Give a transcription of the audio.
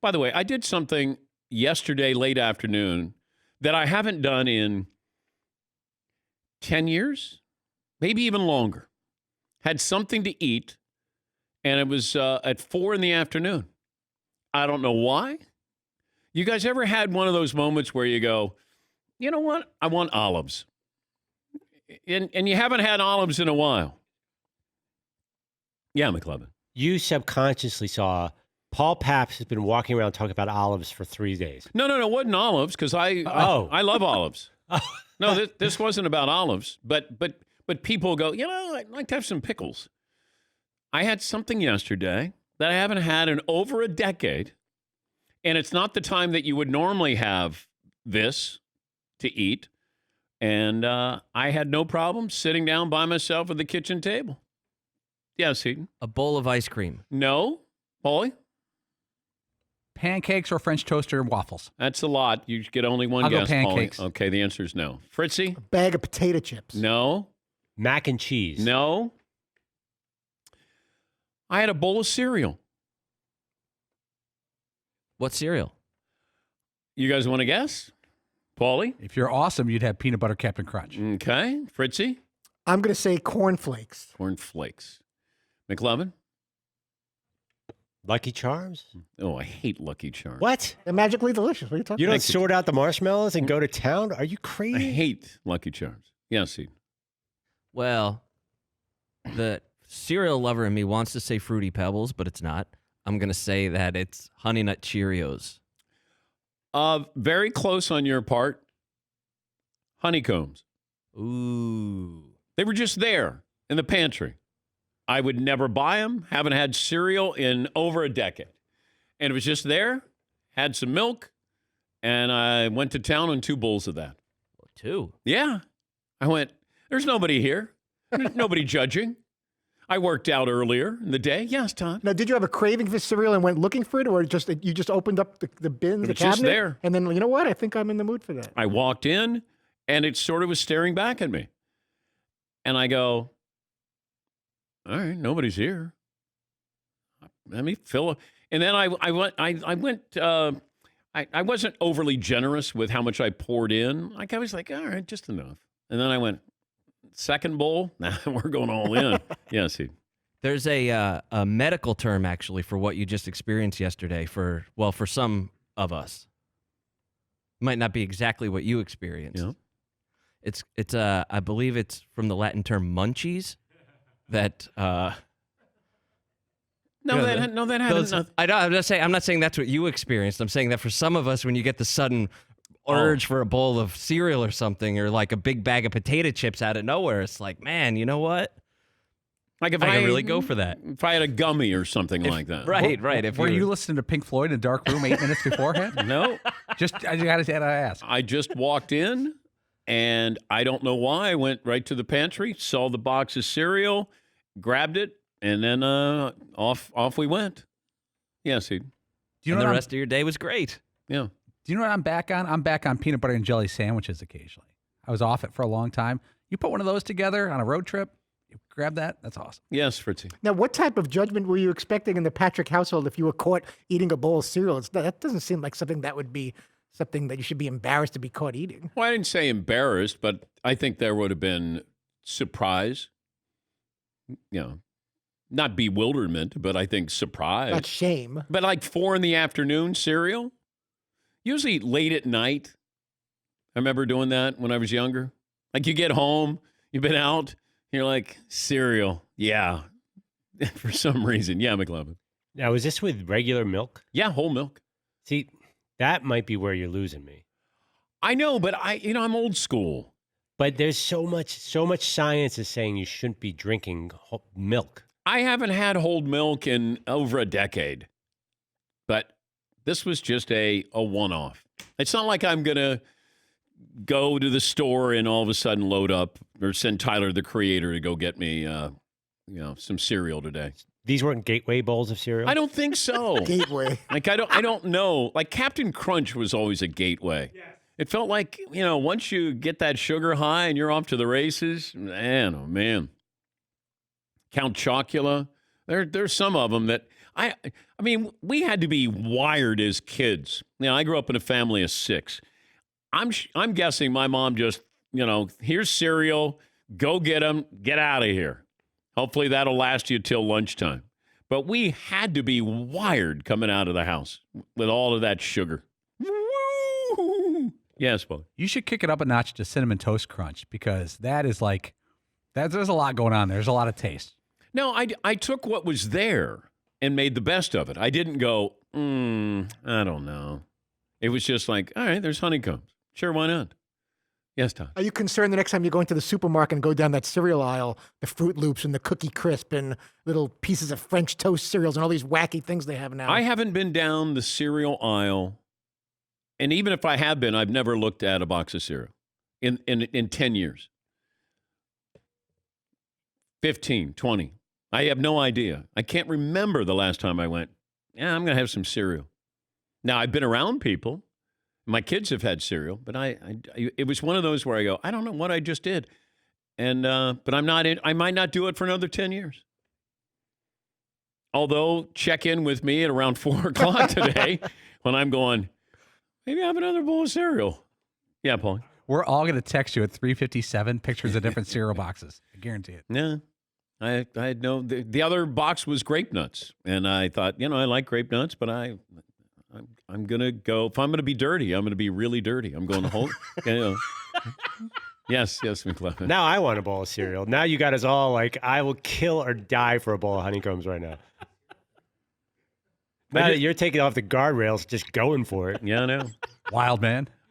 By the way, I did something yesterday late afternoon that I haven't done in 10 years, maybe even longer. Had something to eat, and it was at 4 in the afternoon. I don't know why. You guys ever had one of those moments where you go, you know what? I want olives. And you haven't had olives in a while. Yeah, McLovin. You subconsciously saw Paul Papps has been walking around talking about olives for 3 days. No, it wasn't olives because I love olives. No, this wasn't about olives. But people go, I'd like to have some pickles. I had something yesterday that I haven't had in over a decade. And it's not the time that you would normally have this to eat. And I had no problem sitting down by myself at the kitchen table. Yes, Heaton. A bowl of ice cream. No. Paulie? Pancakes or French toast or waffles? That's a lot. You get only one I'll guess, go pancakes. Paulie. Okay, the answer is no. Fritzy? A bag of potato chips. No. Mac and cheese. No. I had a bowl of cereal. What cereal? You guys want to guess? Paulie? If you're awesome, you'd have peanut butter Captain Crunch. Okay. Fritzy? I'm going to say cornflakes. Corn flakes. McLovin? Lucky Charms? Oh, I hate Lucky Charms. What? They're magically delicious. What are you talking You about? don't sort out the marshmallows and go to town? Are you I crazy? hate Lucky Charms. Yes, Heaton. Well, the cereal lover in me wants to say Fruity Pebbles, but it's not. I'm going to say that it's Honey Nut Cheerios. Very close on your part. Honeycombs. Ooh. They were just there in the pantry. I would never buy them. Haven't had cereal in over a decade. And it was just there. Had some milk. And I went to town on 2 bowls of that. 2? Yeah. I went, there's nobody here. There's nobody judging. I worked out earlier in the day. Yes, Todd. Now, did you have a craving for cereal and went looking for it, or you just opened up the bin, It the was just cabinet, there. and then, you know what? I think I'm in the mood for that. I walked in, and it sort of was staring back at me. And I go, all right, nobody's here. Let me fill it. And then I wasn't overly generous with how much I poured in. Like I was like, all right, just enough. And then I went, second bowl? Nah, we're going all in. Yes, he. There's a medical term, actually, for what you just experienced yesterday for some of us. Might not be exactly what you experienced. Yeah. It's I believe it's from the Latin term munchies. That that had nothing. I'm not saying that's what you experienced. I'm saying that for some of us, when you get the sudden urge for a bowl of cereal or something, or like a big bag of potato chips out of nowhere, it's like, man, you know what? Like if I can really go for that. If I had a gummy or something like that. Right. If Were you listening to Pink Floyd in a dark room 8 minutes beforehand? No. I got to ask. I just walked in, and I don't know why. I went right to the pantry, saw the box of cereal, grabbed it, and then off we went. Yes, he. Do you know and the what rest of your day was great. Yeah. Do you know what I'm back on? I'm back on peanut butter and jelly sandwiches occasionally. I was off it for a long time. You put one of those together on a road trip, you grab that, that's awesome. Yes, Fritzy. Now, what type of judgment were you expecting in the Patrick household if you were caught eating a bowl of cereal? That doesn't seem like something that would be something that you should be embarrassed to be caught eating. Well, I didn't say embarrassed, but I think there would have been surprise. Not bewilderment, but I think surprise. Not shame. But like 4 in the afternoon cereal, usually late at night. I remember doing that when I was younger. Like you get home, you've been out, you're like, cereal. Yeah. For some reason. Yeah, McLovin. Now, is this with regular milk? Yeah, whole milk. See, that might be where you're losing me. I know, but I'm old school. But there's so much science is saying you shouldn't be drinking milk. I haven't had whole milk in over a decade, but this was just a one-off. It's not like I'm going to go to the store and all of a sudden load up or send Tyler, the creator, to go get me, some cereal today. These weren't gateway bowls of cereal? I don't think so. Gateway. Like, I don't know. Like, Captain Crunch was always a gateway. Yes. It felt like, once you get that sugar high and you're off to the races, man, oh, man. Count Chocula. There's some of them that I mean, we had to be wired as kids. I grew up in a family of 6. I'm guessing my mom just, here's cereal, go get them, get out of here. Hopefully that'll last you till lunchtime. But we had to be wired coming out of the house with all of that sugar. Woo! Yes, Paul. You should kick it up a notch to Cinnamon Toast Crunch because that is like, there's a lot going on there. There's a lot of taste. No, I took what was there and made the best of it. I didn't go, I don't know. It was just like, all right, there's honeycombs. Sure, why not? Yes, Tom. Are you concerned the next time you go into the supermarket and go down that cereal aisle, the Fruit Loops and the Cookie Crisp and little pieces of French toast cereals and all these wacky things they have now? I haven't been down the cereal aisle, and even if I have been, I've never looked at a box of cereal in 10 years. 15, 20. I have no idea. I can't remember the last time I went, I'm going to have some cereal. Now, I've been around people. My kids have had cereal, but it was one of those where I go, I don't know what I just did. And but I might not do it for another 10 years. Although, check in with me at around 4 o'clock today when I'm going, maybe I have another bowl of cereal. Yeah, Paul. We're all going to text you at 3:57 pictures of different cereal boxes. I guarantee it. Yeah. I had no, the other box was grape nuts. And I thought, I like grape nuts, but I'm going to go, if I'm going to be dirty, I'm going to be really dirty. I'm going to hold, Yes, McLevin. Now I want a bowl of cereal. Now you got us all like, I will kill or die for a bowl of honeycombs right now. Now that you're taking off the guardrails, just going for it. Yeah, I know. Wild man.